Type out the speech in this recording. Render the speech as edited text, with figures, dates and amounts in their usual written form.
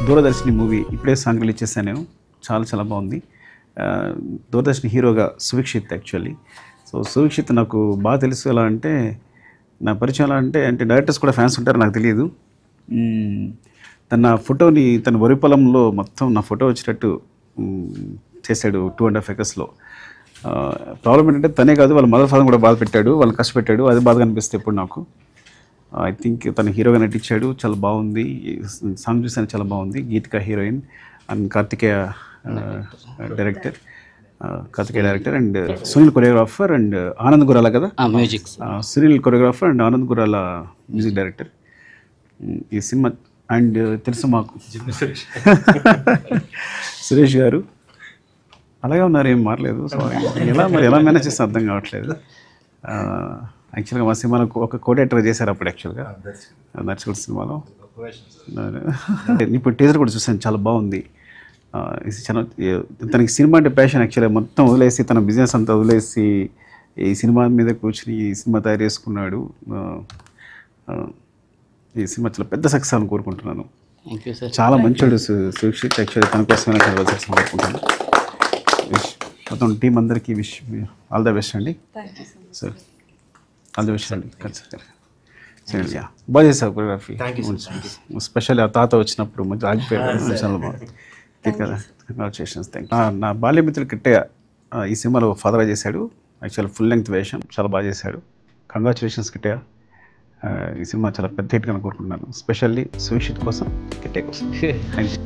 దూరదర్శిని movie ఇప్పుడే song release చేశాను నేను. చాలా చాలా బాగుంది. దూరదర్శిని హీరోగా సువిక్షిత్ యాక్చువల్లీ. సో సువిక్షిత్ నాకు బాగా తెలుసు. ఎలా అంటే నా పరిచయం ఎలా అంటే డైరెక్టర్స్ కూడా ఫ్యాన్స్ ఉంటారు నాకు తెలియదు. తన ఫోటోని తన వరి పొలంలో మొత్తం నా ఫోటో వచ్చేటట్టు చేశాడు 2.5 acres. ప్రాబ్లం ఏంటంటే తనే కాదు వాళ్ళ మదర్ ఫాదర్ కూడా బాధ పెట్టాడు, వాళ్ళని కష్టపెట్టాడు. అది బాధగా అనిపిస్తుంది ఇప్పుడు నాకు. ఐ థింక్ తన హీరోగా నటించాడు, చాలా బాగుంది. సాంగ్ చూసాను, చాలా బాగుంది. Geethika heroine and Karthikeya director. And Sunil choreographer and Anand Gurala కదా music. Sunil choreographer and Anand Gurala music director. ఈ సినిమా అండ్ తెలుసు మాకు సురేష్ గారు అలాగే ఉన్నారు, ఏం మారలేదు. సో ఎలా మేనేజ్ చేస్తే అర్థం కావట్లేదు. యాక్చువల్గా మా సినిమాలో ఒక కోడేటర్ చేశారు అప్పుడు యాక్చువల్గా నర్చుకోడ్ సినిమాలో. ఇప్పుడు టీజర్ కూడా చూసాను, చాలా బాగుంది. తనకి సినిమా అంటే ప్యాషన్ యాక్చువల్గా. మొత్తం వదిలేసి తన బిజినెస్ అంతా వదిలేసి ఈ సినిమా మీద కూర్చుని ఈ సినిమా తయారు చేసుకున్నాడు. ఈ సినిమా చాలా పెద్ద సక్సెస్ అని కోరుకుంటున్నాను. చాలా మంచోడు సుక్షిత్. యాక్చువల్లీ తన కోసమైనా చాలా సక్సెస్ కోరుకుంటున్నాను. మొత్తం టీం అందరికీ విష్ ఆల్ ద బెస్ట్ అండి. సార్ ఆల్ ద బెస్ట్ అండి. బాగా చేశారు కొరియోగ్రఫీ. స్పెషల్ ఆ తాత వచ్చినప్పుడు మంచి ఆగిపోయాడు, చాలా బాగుంది కదా. కంగ్రాచులేషన్స్. నా బాల్యమిత్రుడు కిట్టయ్య ఈ సినిమాలో ఫాదర్గా చేశాడు. యాక్చువల్ ఫుల్ లెంగ్త్ వేషం, చాలా బాగా చేశాడు. కంగ్రాచులేషన్స్ కిట్టయ్య. ఈ సినిమా చాలా పెద్ద హిట్గా కోరుకుంటున్నాను, స్పెషల్లీ సువిక్షిత్ కోసం, కిట్టయ్య కోసం. Thank you.